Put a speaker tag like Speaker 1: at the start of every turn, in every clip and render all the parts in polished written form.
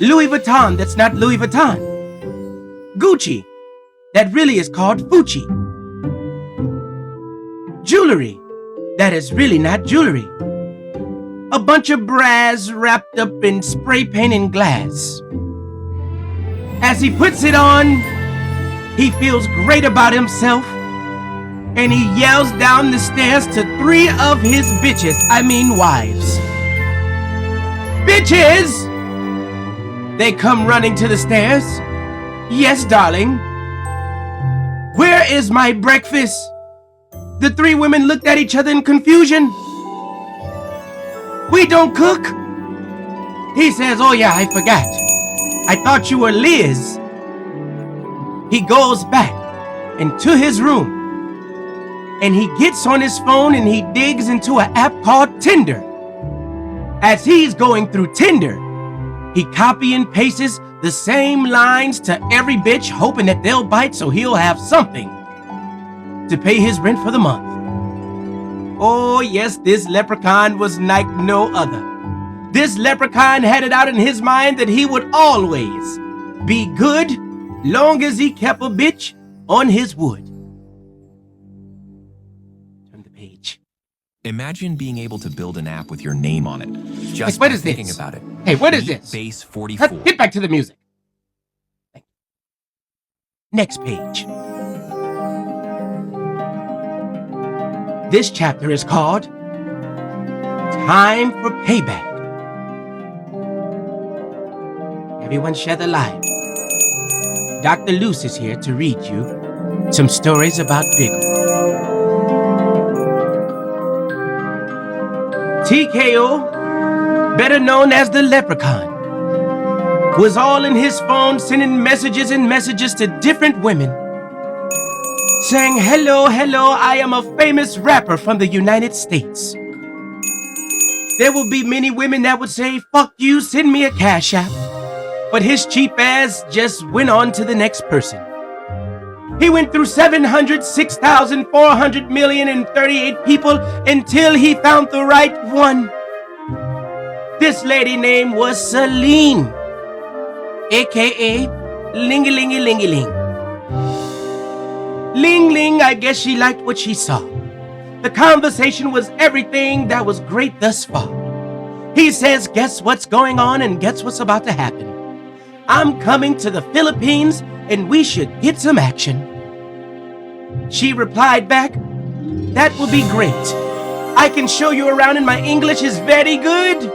Speaker 1: Louis Vuitton that's not Louis Vuitton. Gucci that really is called Fucci. Jewelry that is really not jewelry. A bunch of brass wrapped up in spray paint and glass. As he puts it on, he feels great about himself, and he yells down the stairs to 3 of his bitches, wives. Bitches! They come running to the stairs. Yes, darling. Where is my breakfast? The 3 women looked at each other in confusion. We don't cook. He says, oh yeah, I forgot. I thought you were Liz. He goes back into his room and he gets on his phone and he digs into an app called Tinder. As he's going through Tinder, he copy and pastes the same lines to every bitch, hoping that they'll bite so he'll have something to pay his rent for the month. Oh yes, this leprechaun was like no other. This leprechaun had it out in his mind that he would always be good long as he kept a bitch on his wood. Turn the page.
Speaker 2: Imagine being able to build an app with your name on it. Just
Speaker 1: what
Speaker 2: by
Speaker 1: is
Speaker 2: thinking
Speaker 1: this?
Speaker 2: about it.
Speaker 1: Hey, what is this?
Speaker 2: Base 44.
Speaker 1: Get back to the music. Next page. This chapter is called Time for Payback. Everyone share the light. Dr. Looze is here to read you some stories about BIGO. TKO, better known as the Leprechaun, was all in his phone sending messages and messages to different women, saying, hello, I am a famous rapper from the United States. There will be many women that would say, fuck you, send me a cash app. But his cheap ass just went on to the next person. He went through 706,438 people until he found the right one. This lady name was Celine, aka Lingy-Lingy-Lingy-Ling. Ling-Ling, I guess she liked what she saw. The conversation was everything that was great thus far. He says, guess what's going on and guess what's about to happen. I'm coming to the Philippines and we should get some action. She replied back, that will be great. I can show you around and my English is very good.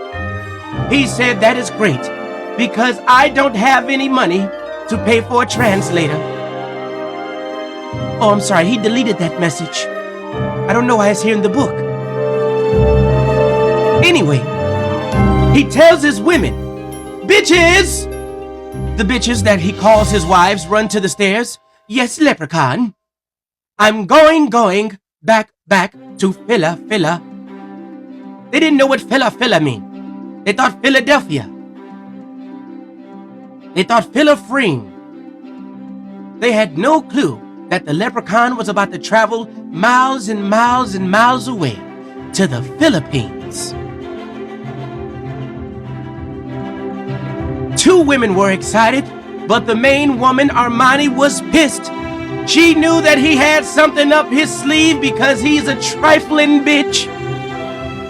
Speaker 1: He said, that is great because I don't have any money to pay for a translator. Oh, I'm sorry, he deleted that message. I don't know why it's here in the book. Anyway, he tells his women, bitches! The bitches that he calls his wives run to the stairs. Yes, Leprechaun. I'm going back to Phila. They didn't know what Phila mean. They thought Philadelphia. They thought Philafrene. They had no clue that the Leprechaun was about to travel miles and miles and miles away to the Philippines. 2 women were excited, but the main woman, Armani, was pissed. She knew that he had something up his sleeve because he's a trifling bitch.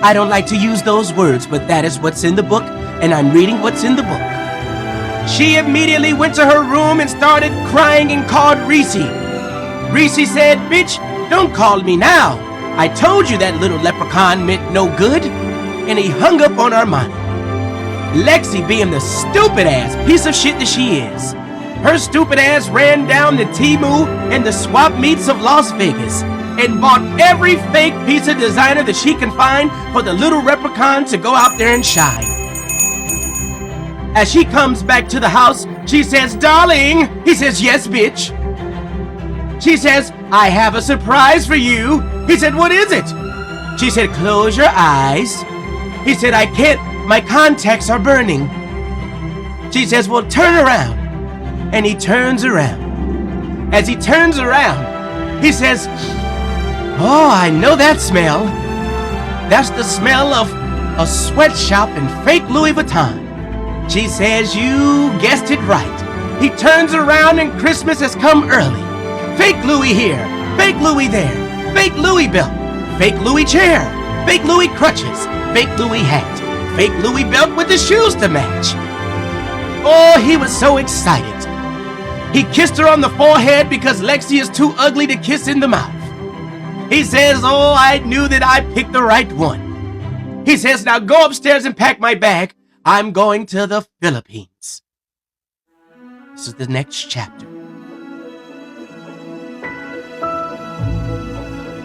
Speaker 1: I don't like to use those words, but that is what's in the book, and I'm reading what's in the book. She immediately went to her room and started crying and called Reese. Reese said, bitch, don't call me now. I told you that little leprechaun meant no good. And he hung up on Armani. Lexi, being the stupid ass piece of shit that she is, her stupid ass ran down the Temu and the swap meets of Las Vegas and bought every fake piece of designer that she can find for the little leprechaun to go out there and shine. As she comes back to the house, she says, darling. He says, yes, bitch. She says, I have a surprise for you. He said, what is it? She said, close your eyes. He said, I can't. My contacts are burning. She says, well, turn around. And he turns around. As he turns around, he says, oh, I know that smell. That's the smell of a sweatshop and fake Louis Vuitton. She says you guessed it right. He turns around and Christmas has come early. Fake Louis here, fake Louis there, fake Louis belt, fake Louis chair, fake Louis crutches, fake Louis hat, fake Louis belt with the shoes to match. Oh, he was so excited. He kissed her on the forehead because Lexi is too ugly to kiss in the mouth. He says, oh, I knew that I picked the right one. He says, now go upstairs and pack my bag. I'm going to the Philippines. This is the next chapter.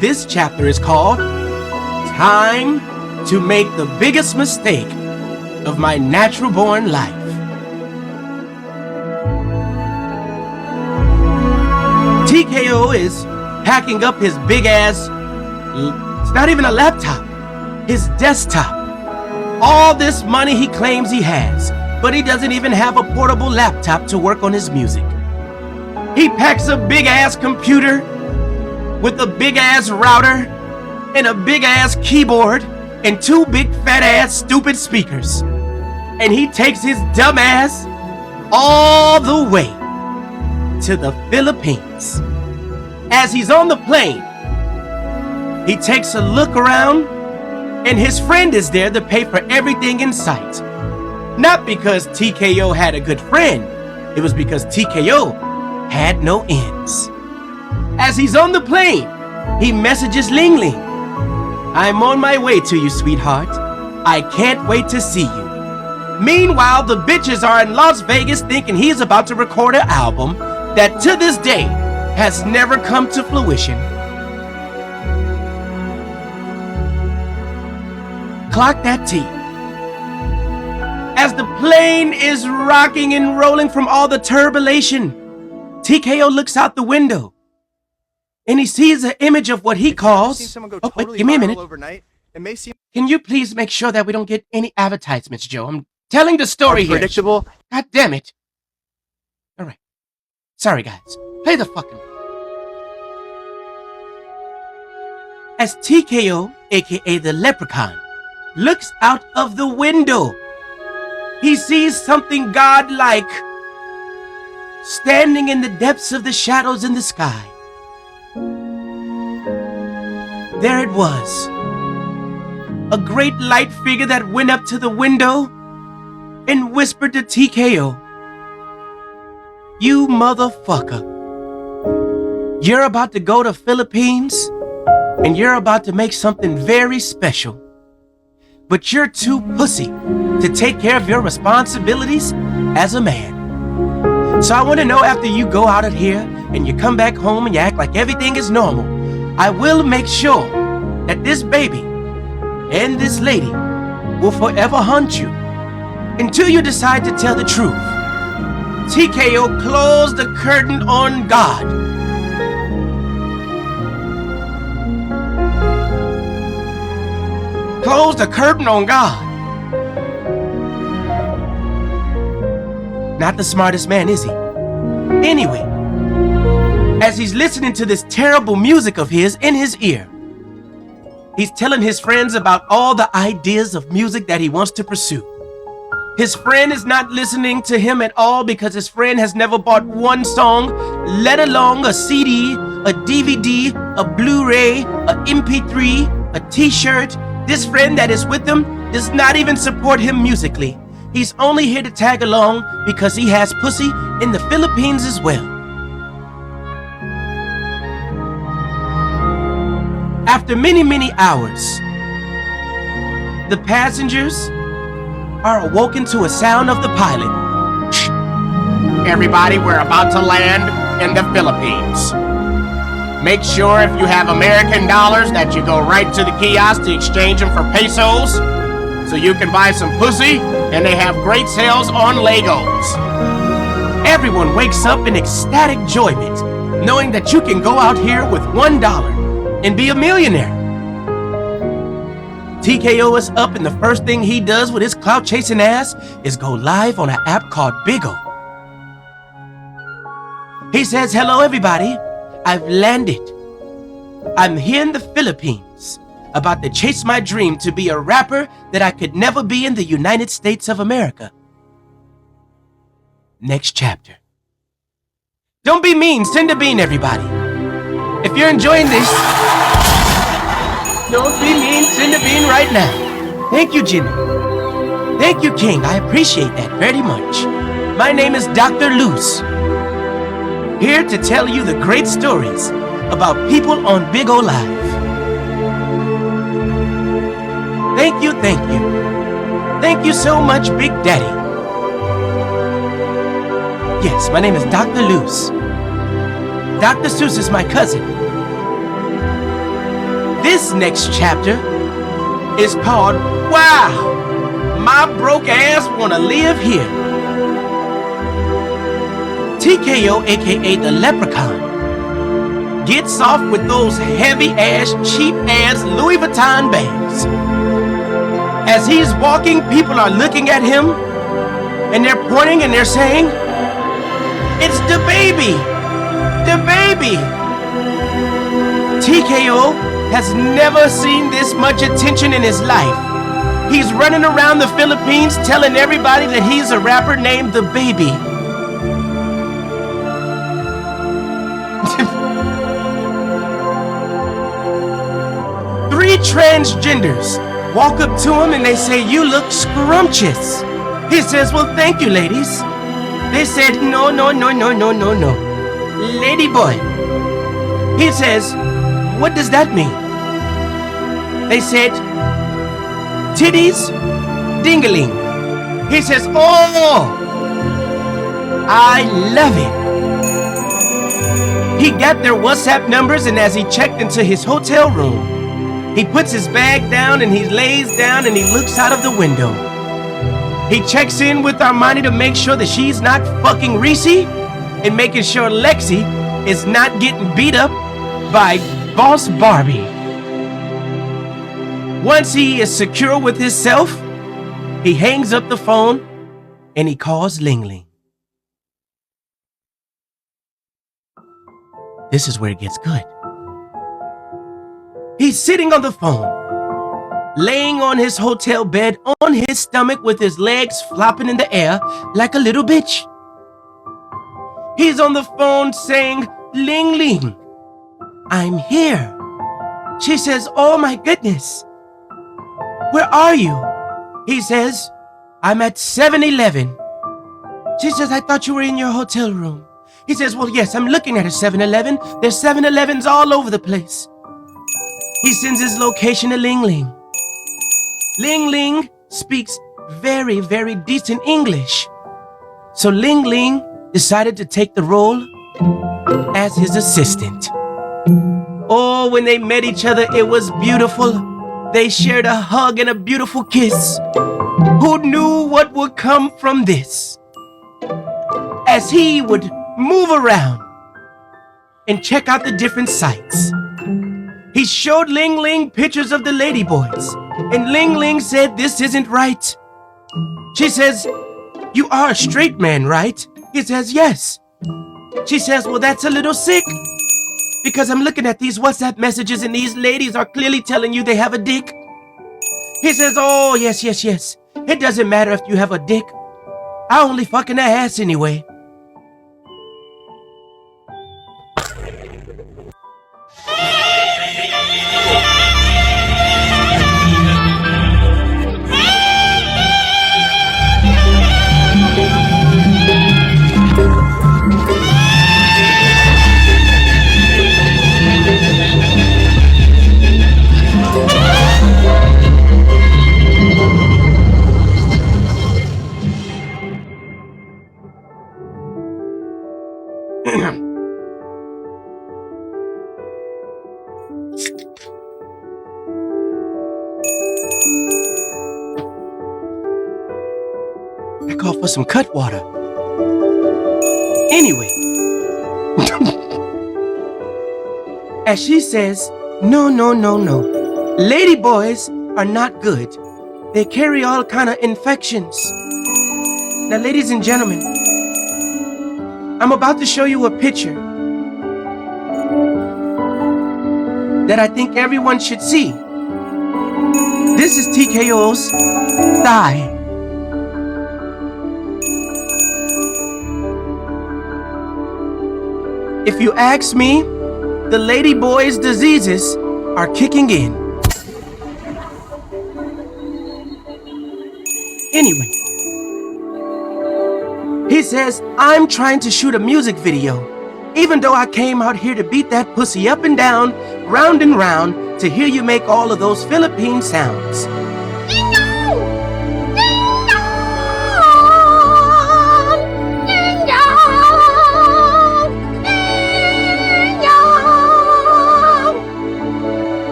Speaker 1: This chapter is called Time to Make the Biggest Mistake of My Natural-Born Life. TKO is packing up his big-ass, it's not even a laptop, his desktop. All this money he claims he has, but he doesn't even have a portable laptop to work on his music. He packs a big-ass computer with a big-ass router and a big-ass keyboard and two big fat-ass stupid speakers. And he takes his dumb ass all the way to the Philippines. As he's on the plane, he takes a look around and his friend is there to pay for everything in sight. Not because TKO had a good friend, it was because TKO had no ends. As he's on the plane, he messages Ling Ling. I'm on my way to you, sweetheart. I can't wait to see you. Meanwhile, the bitches are in Las Vegas thinking he's about to record an album that to this day has never come to fruition. Clock that T. As the plane is rocking and rolling from all the turbulation, TKO looks out the window and he sees an image of what he calls... Oh, wait, give me a minute. Can you please make sure that we don't get any advertisements, Joe? I'm telling the story here.
Speaker 3: Predictable.
Speaker 1: God damn it. All right. Sorry, guys. Play the fucking... As TKO, aka the Leprechaun, looks out of the window, he sees something godlike standing in the depths of the shadows in the sky. There it was, a great light figure that went up to the window and whispered to TKO, "You motherfucker, you're about to go to Philippines and you're about to make something very special. But you're too pussy to take care of your responsibilities as a man. So I want to know, after you go out of here and you come back home and you act like everything is normal, I will make sure that this baby and this lady will forever haunt you until you decide to tell the truth." TKO closed the curtain on God. Close the curtain on God. Not the smartest man, is he? Anyway, as he's listening to this terrible music of his in his ear, he's telling his friends about all the ideas of music that he wants to pursue. His friend is not listening to him at all because his friend has never bought one song, let alone a CD, a DVD, a Blu-ray, a MP3, a t-shirt. This friend that is with him does not even support him musically. He's only here to tag along because he has pussy in the Philippines as well. After many, many hours, the passengers are awoken to a sound of the pilot. "Everybody, we're about to land in the Philippines. Make sure if you have American dollars that you go right to the kiosk to exchange them for pesos so you can buy some pussy, and they have great sales on Legos." Everyone wakes up in ecstatic enjoyment, knowing that you can go out here with $1 and be a millionaire. TKO is up, and the first thing he does with his clout-chasing ass is go live on an app called BIGO. He says, "Hello, everybody. I've landed. I'm here in the Philippines, about to chase my dream to be a rapper that I could never be in the United States of America. next chapter. Don't be mean. Send a bean, everybody. If you're enjoying this, don't be mean. Send a bean right now. Thank you, Jimmy. Thank you, King. I appreciate that very much. My name is Dr. Looze, here to tell you the great stories about people on BIGO Live. Thank you, thank you. Thank you so much, Big Daddy. Yes, my name is Dr. Looze. Dr. Seuss is my cousin. This next chapter is called Wow, My Broke Ass Wanna Live Here. TKO, aka the Leprechaun, gets off with those heavy-ass, cheap-ass Louis Vuitton bags. As he's walking, people are looking at him, and they're pointing and they're saying, "It's the baby! The baby!" TKO has never seen this much attention in his life. He's running around the Philippines telling everybody that he's a rapper named The Baby. Three transgenders walk up to him and they say, "You look scrumptious." He says, "Well, thank you, ladies." They said, "No, no, no, no, no, no, no. Lady boy." He says, "What does that mean?" They said, "Titties, dingaling." He says, "Oh, I love it." He got their WhatsApp numbers, and as he checked into his hotel room, he puts his bag down and he lays down and he looks out of the window. He checks in with Armani to make sure that she's not fucking Reese and making sure Lexi is not getting beat up by Boss Barbie. Once he is secure with himself, he hangs up the phone and he calls Ling Ling. This is where it gets good. He's sitting on the phone, laying on his hotel bed on his stomach with his legs flopping in the air like a little bitch. He's on the phone saying, "Ling Ling, I'm here." She says, "Oh my goodness. Where are you?" He says, "I'm at 7-Eleven. She says, "I thought you were in your hotel room." He says, "Well, yes, I'm looking at a 7-Eleven. There's 7-Elevens all over the place." He sends his location to Ling Ling. Ling Ling speaks very, very decent English. So Ling Ling decided to take the role as his assistant. Oh, when they met each other, it was beautiful. They shared a hug and a beautiful kiss. Who knew what would come from this? As he would move around and check out the different sites, he showed Ling Ling pictures of the ladyboys, and Ling Ling said, "This isn't right." She says, "You are a straight man, right?" He says, "Yes." She says, "Well, that's a little sick, because I'm looking at these WhatsApp messages and these ladies are clearly telling you they have a dick." He says, "Oh, yes, yes, yes. It doesn't matter if you have a dick. I only fucking the ass anyway." I call for some cut water. Anyway, as she says, "No, no, no, no. Lady boys are not good. They carry all kind of infections." Now, ladies and gentlemen, I'm about to show you a picture that I think everyone should see. This is TKO's thigh. If you ask me, the lady boy's diseases are kicking in. Anyway, he says, I'm trying to shoot a music video, even though I came out here to beat that pussy up and down, round and round, to hear you make all of those Philippine sounds.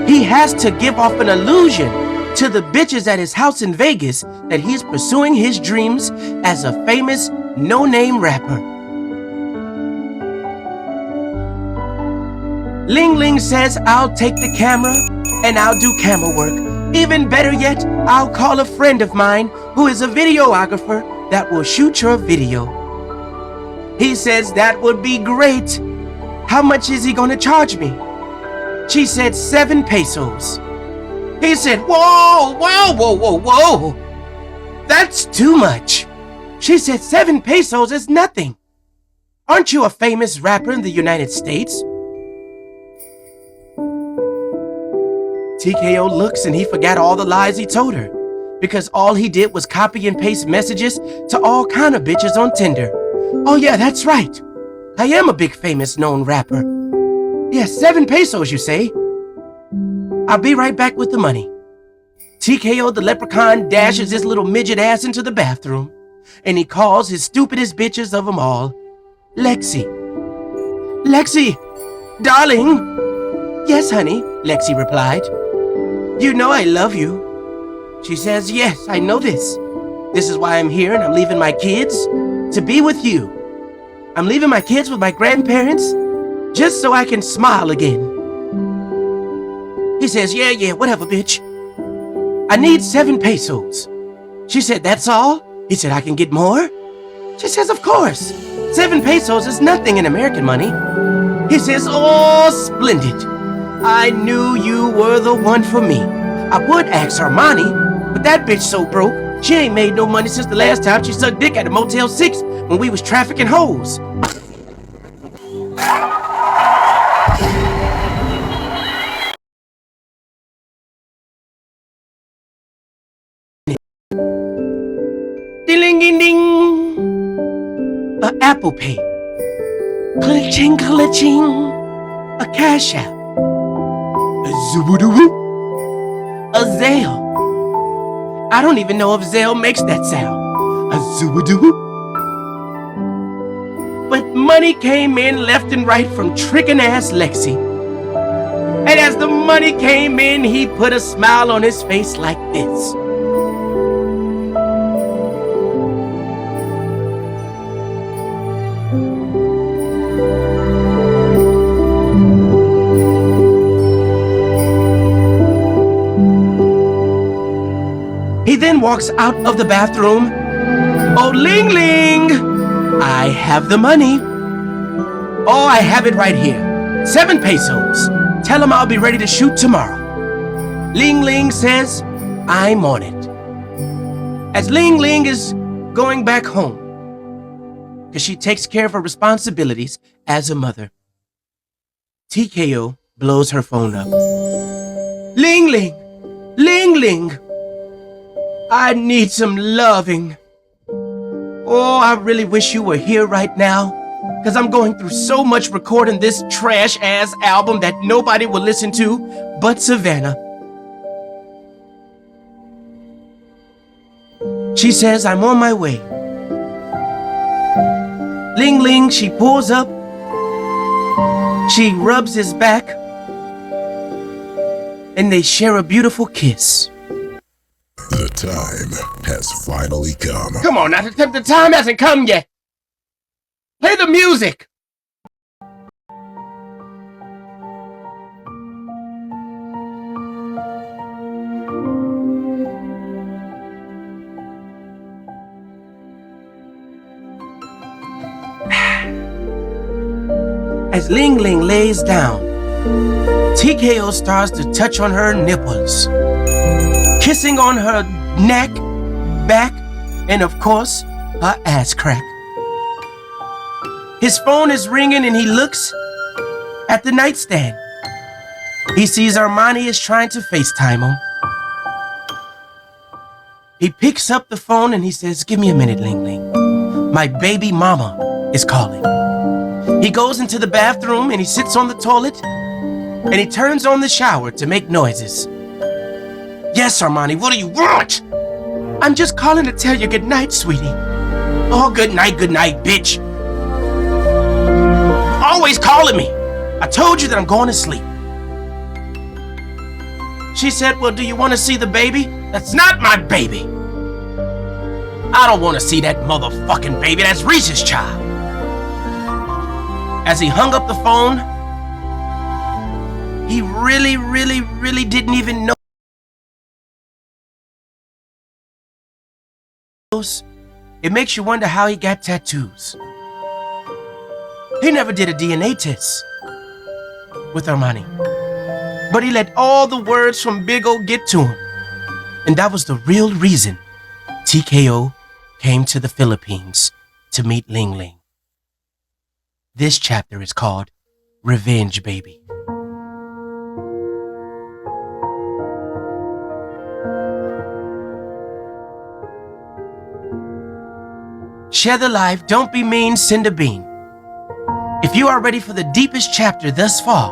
Speaker 1: He has to give off an illusion to the bitches at his house in Vegas that he's pursuing his dreams as a famous no-name rapper. Ling Ling says I'll take the camera and I'll do camera work. Even better yet, I'll call a friend of mine who is a videographer that will shoot your video. He says that would be great. How much is he gonna charge me? She said 7 pesos. He said, whoa, whoa, whoa, whoa, whoa. That's too much. She said 7 pesos is nothing. Aren't you a famous rapper in the United States? TKO looks and he forgot all the lies he told her, because all he did was copy and paste messages to all kind of bitches on Tinder. Oh yeah, that's right. I am a big famous known rapper. Yeah, 7 pesos you say? I'll be right back with the money. TKO the leprechaun dashes his little midget ass into the bathroom, and he calls his stupidest bitches of them all, Lexi. Lexi, darling. Yes, honey, Lexi replied. You know I love you. She says, yes, I know this. This is why I'm here and I'm leaving my kids to be with you. I'm leaving my kids with my grandparents just so I can smile again. He says, yeah, whatever, bitch. I need 7 pesos. She said, that's all? He said, I can get more? She says, of course. 7 pesos is nothing in American money. He says, oh, splendid. I knew you were the one for me. I would ask Armani, but that bitch so broke, she ain't made no money since the last time she sucked dick at a Motel 6 when we was trafficking hoes. Ding-ding-ding. A Apple Pay. Clutching. A Cash App. A Zubudoo. A Zelle. I don't even know if Zelle makes that sound. A Zubudoo. But money came in left and right from trickin' ass Lexi. And as the money came in, he put a smile on his face like this. He then walks out of the bathroom. Oh, Ling Ling, I have the money. Oh, I have it right here. 7 pesos. Tell him I'll be ready to shoot tomorrow. Ling Ling says, I'm on it. As Ling Ling is going back home, because she takes care of her responsibilities as a mother, TKO blows her phone up. Ling Ling, I need some loving. Oh, I really wish you were here right now, because I'm going through so much recording this trash-ass album that nobody will listen to but Savannah. She says, I'm on my way. Ling Ling, she pulls up. She rubs his back. And they share a beautiful kiss.
Speaker 3: The time has finally come.
Speaker 1: Come on, now, the time hasn't come yet. Play the music. As Ling Ling lays down, TKO starts to touch on her nipples, kissing on her neck, back, and of course, her ass crack. His phone is ringing and he looks at the nightstand. He sees Armani is trying to FaceTime him. He picks up the phone and he says, "Give me a minute, Ling Ling. My baby mama is calling." He goes into the bathroom and he sits on the toilet and he turns on the shower to make noises. "Yes, Armani, what do you want?" "I'm just calling to tell you good night, sweetie." "Oh, good night, bitch. Always calling me. I told you that I'm going to sleep." She said, "Well, do you want to see the baby?" "That's not my baby. I don't want to see that motherfucking baby. That's Reese's child." As he hung up the phone, he really didn't even know. It makes you wonder how he got tattoos. He never did a DNA test with Armani, but he let all the words from BIGO get to him. And that was the real reason TKO came to the Philippines to meet Ling Ling. This chapter is called Revenge Baby. Share the live, don't be mean, send a bean. If you are ready for the deepest chapter thus far,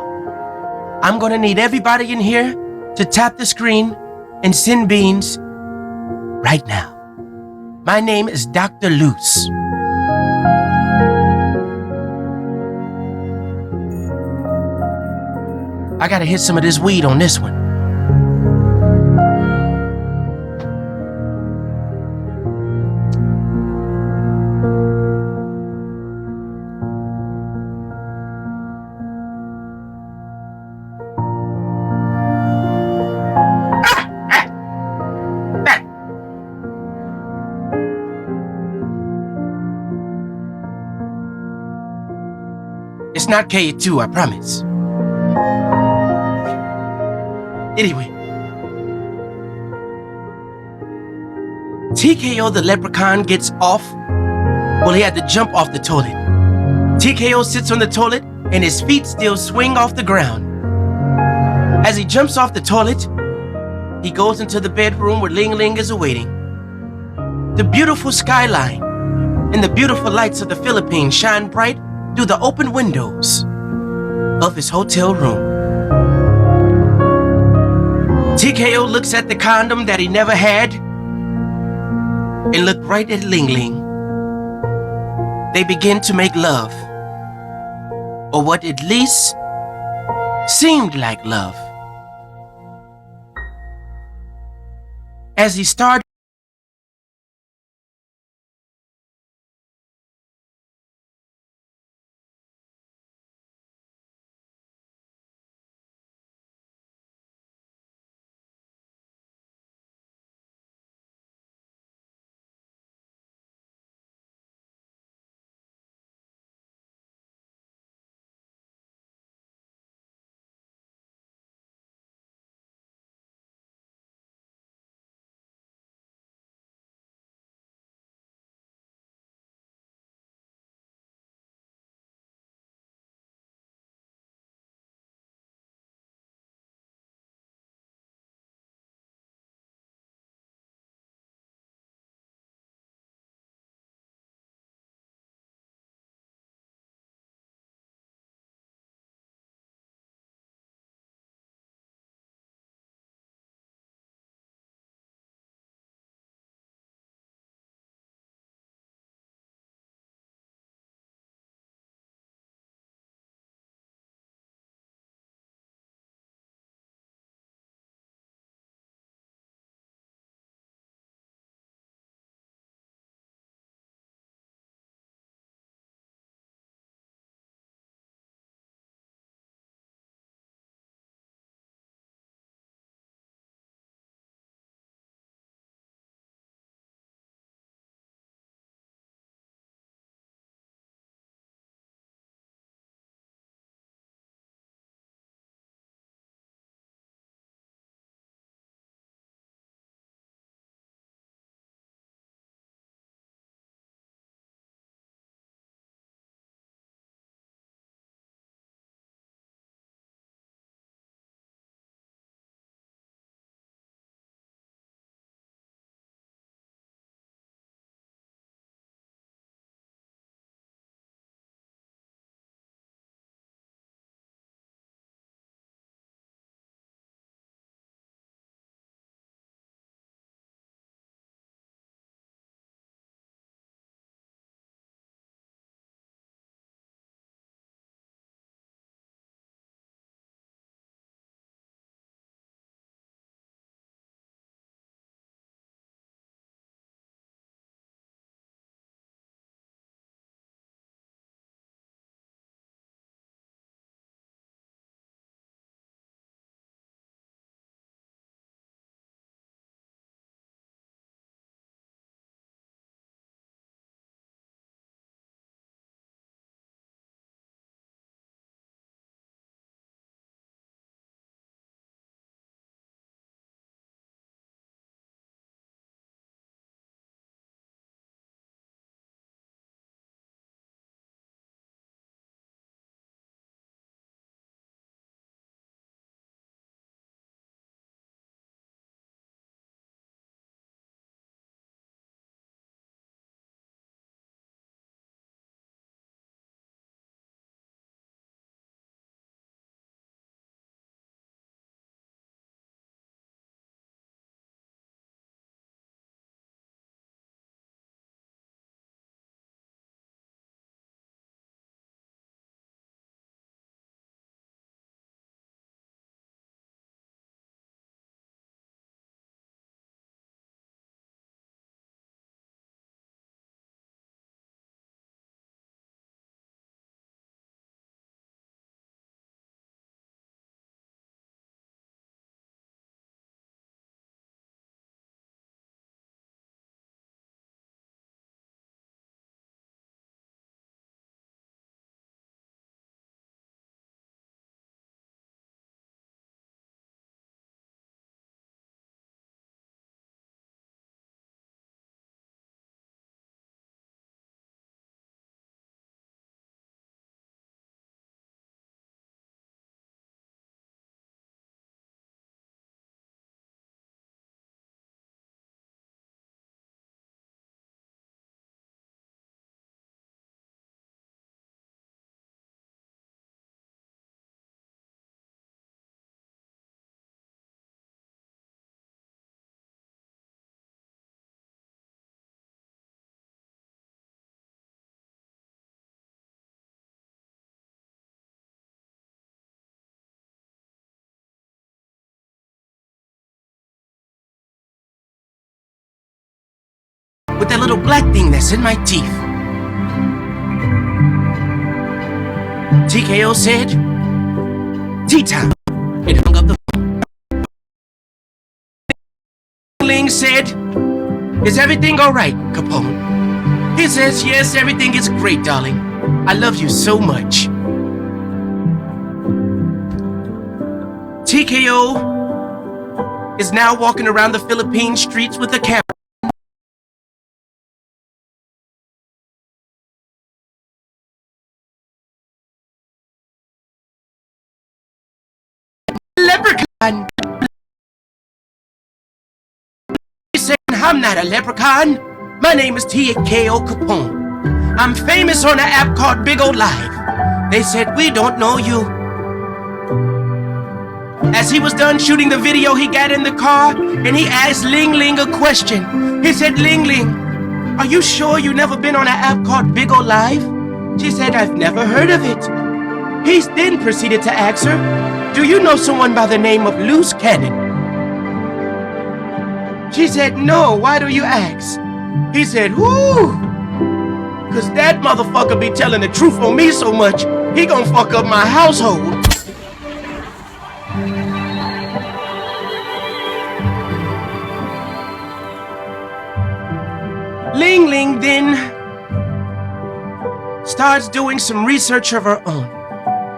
Speaker 1: I'm gonna need everybody in here to tap the screen and send beans right now. My name is Dr. Looze. I gotta hit some of this weed on this one. It's not K2, I promise. Anyway, TKO the leprechaun gets off. Well, he had to jump off the toilet. TKO sits on the toilet and his feet still swing off the ground. As he jumps off the toilet, he goes into the bedroom where Ling Ling is awaiting. The beautiful skyline and the beautiful lights of the Philippines shine bright through the open windows of his hotel room. TKO looks at the condom that he never had and looked right at Ling Ling. They begin to make love, or what at least seemed like love. As he started with that little black thing that's in my teeth. TKO said, tea time, and hung up the phone. Ling said, is everything all right, Capone? He says, yes, everything is great, darling. I love you so much. TKO is now walking around the Philippine streets with a camera. Leprechaun. He's saying, I'm not a leprechaun. My name is TKO Capone. I'm famous on an app called BIGO Live. They said, we don't know you. As he was done shooting the video, he got in the car and he asked Ling Ling a question. He said, Ling Ling, are you sure you never been on an app called BIGO Live? She said, I've never heard of it. He then proceeded to ask her, do you know someone by the name of Loose Cannon? She said, no, why do you ask? He said, whoo, cause that motherfucker be telling the truth on me so much, he gonna fuck up my household. Ling Ling then starts doing some research of her own.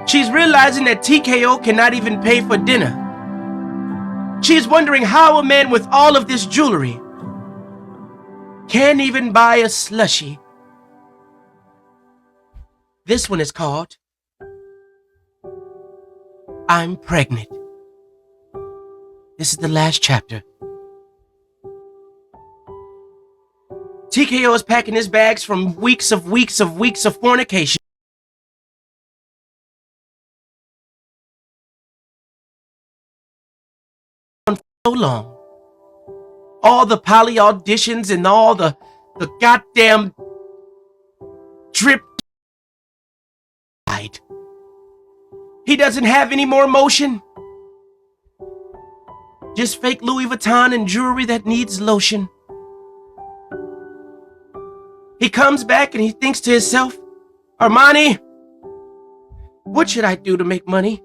Speaker 1: She's realizing that TKO cannot even pay for dinner. She's wondering how a man with all of this jewelry can't even buy a slushie. This one is called I'm Pregnant. This is the last chapter. TKO is packing his bags from weeks of fornication. So long. All the poly auditions and all the goddamn drip. He doesn't have any more emotion. Just fake Louis Vuitton and jewelry that needs lotion. He comes back and he thinks to himself, Armani, what should I do to make money?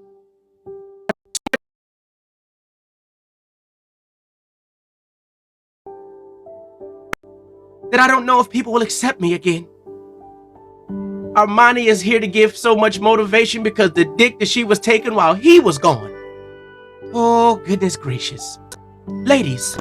Speaker 1: That I don't know if people will accept me again. Armani is here to give so much motivation because the dick that she was taking while he was gone. Oh, goodness gracious. Ladies.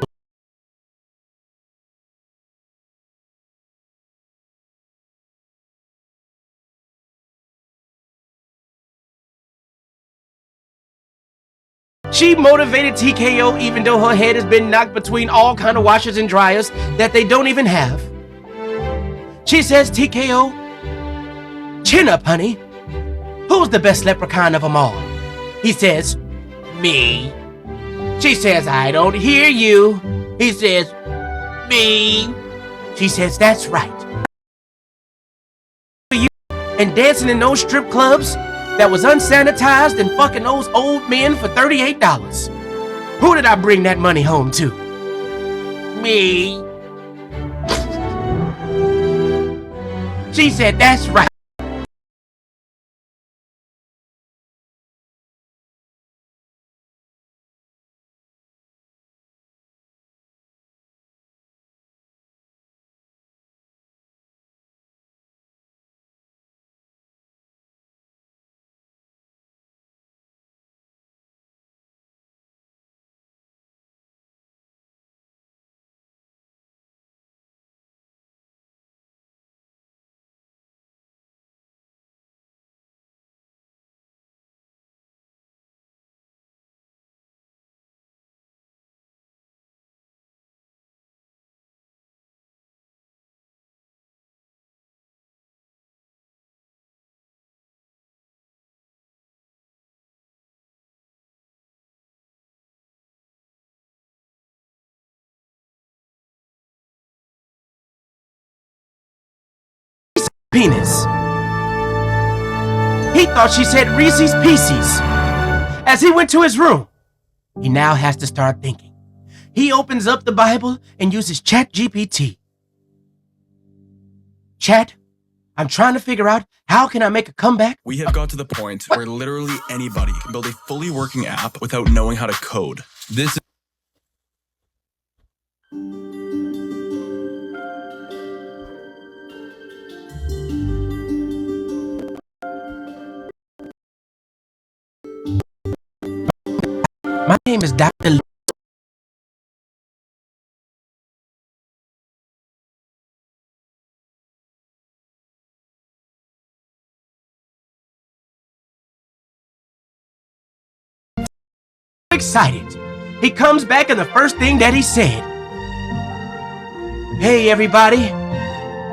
Speaker 1: She motivated TKO even though her head has been knocked between all kind of washers and dryers that they don't even have. She says, TKO, chin up, honey. Who's the best leprechaun of them all? He says, me. She says, I don't hear you. He says, me. She says, that's right. And dancing in those strip clubs that was unsanitized and fucking those old men for $38. Who did I bring that money home to? Me. She said, that's right. Penis. He thought she said Reese's Pieces. As he went to his room, he now has to start thinking. He opens up the Bible and uses ChatGPT. Chat, I'm trying to figure out how can I make a comeback.
Speaker 4: We have got to the point where literally anybody can build a fully working app without knowing how to code. This is
Speaker 1: My name is Dr. Looze. Excited. He comes back and the first thing that he said, "Hey everybody,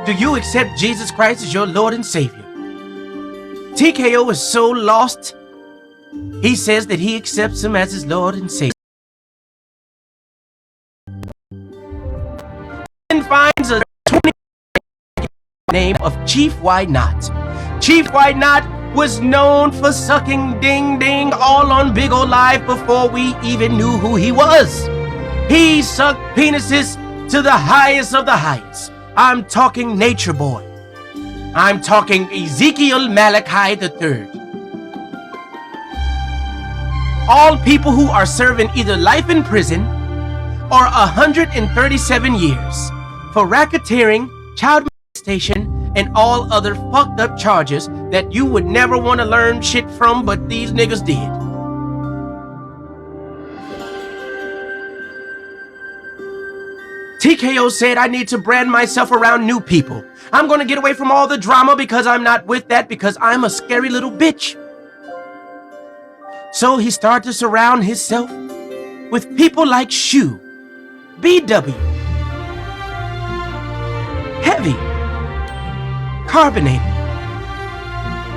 Speaker 1: do you accept Jesus Christ as your Lord and Savior?" TKO is so lost, he says that he accepts him as his Lord and Savior. And finds a 20 name of Chief Why Not. Chief Why Not was known for sucking ding ding all on BIGO Live before we even knew who he was. He sucked penises to the highest of the highest. I'm talking Nature Boy. I'm talking Ezekiel Malachi III. All people who are serving either life in prison or 137 years for racketeering, child molestation, and all other fucked up charges that you would never want to learn shit from, but these niggas did. TKO said I need to brand myself around new people. I'm gonna get away from all the drama because I'm not with that, because I'm a scary little bitch. So he started to surround himself with people like Shu, BW, Heavy, Carbonated,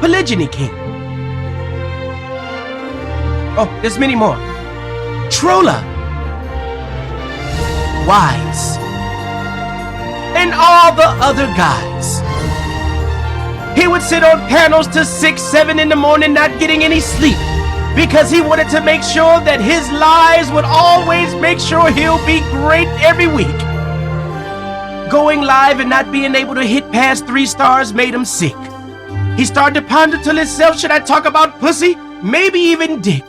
Speaker 1: Polygyny King. Oh, there's many more. Trolla, Wise, and all the other guys. He would sit on panels till 6, 7 in the morning not getting any sleep because he wanted to make sure that his lies would always make sure he'll be great every week. Going live and not being able to hit past 3 stars made him sick. He started to ponder to himself, should I talk about pussy? Maybe even dick.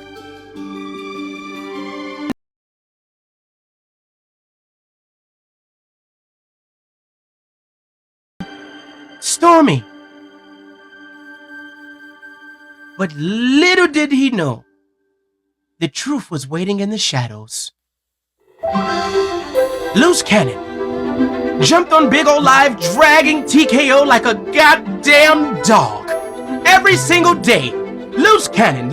Speaker 1: Stormy. But little did he know, the truth was waiting in the shadows. Loose Cannon jumped on BIGO Live dragging TKO like a goddamn dog. Every single day, loose cannon,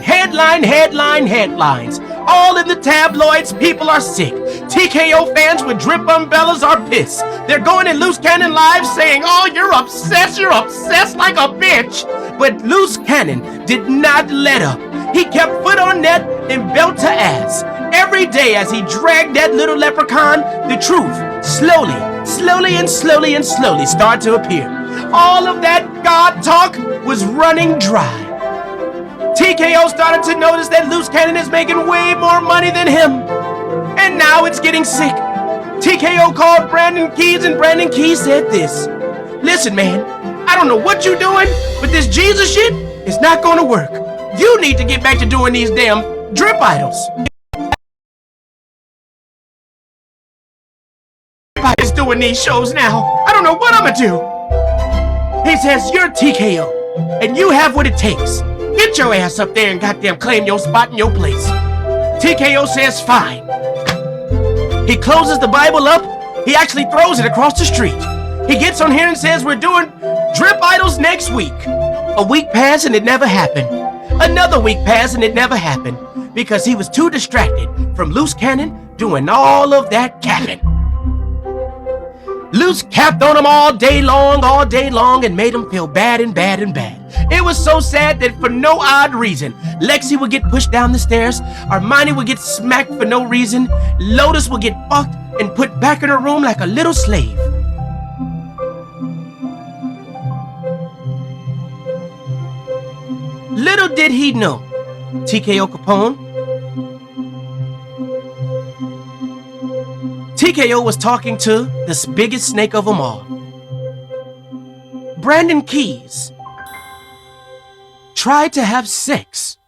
Speaker 1: headline, headlines. All in the tabloids, people are sick. TKO fans with drip umbrellas are pissed. They're going in Loose Cannon Live saying, oh, you're obsessed like a bitch. But Loose Cannon did not let up. He kept foot on net and belt to ass. Every day as he dragged that little leprechaun, the truth slowly started to appear. All of that God talk was running dry. TKO started to notice that Loose Cannon is making way more money than him. And now it's getting sick. TKO called Brandon Keys and Brandon Keys said this. Listen, man, I don't know what you're doing, but this Jesus shit is not gonna work. You need to get back to doing these damn drip idols. Everybody's doing these shows now. I don't know what I'm gonna do. He says, you're TKO, and you have what it takes. Get your ass up there and goddamn claim your spot in your place. TKO says, fine. He closes the Bible up. He actually throws it across the street. He gets on here and says, we're doing drip idols next week. A week passed and it never happened. Another week passed and it never happened because he was too distracted from Loose Cannon doing all of that capping. Loose capped on him all day long, and made him feel bad. It was so sad that for no odd reason, Lexi would get pushed down the stairs, Armani would get smacked for no reason, Lotus would get fucked and put back in her room like a little slave. Little did he know, TKO Capone, TKO was talking to the biggest snake of them all. Brandon Keys tried to have sex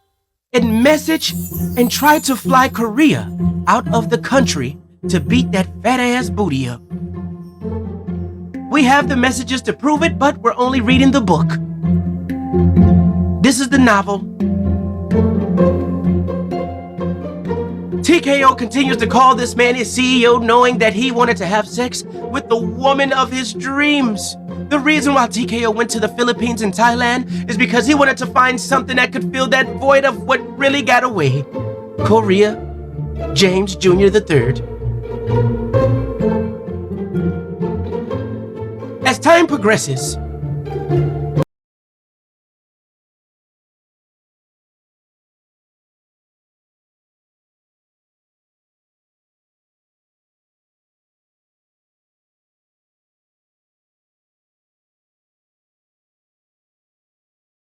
Speaker 1: and message and tried to fly Korea out of the country to beat that fat ass booty up. We have the messages to prove it, but we're only reading the book. This is the novel. TKO continues to call this man his CEO, knowing that he wanted to have sex with the woman of his dreams. The reason why TKO went to the Philippines and Thailand is because he wanted to find something that could fill that void of what really got away. Korea James Jr. III. As time progresses,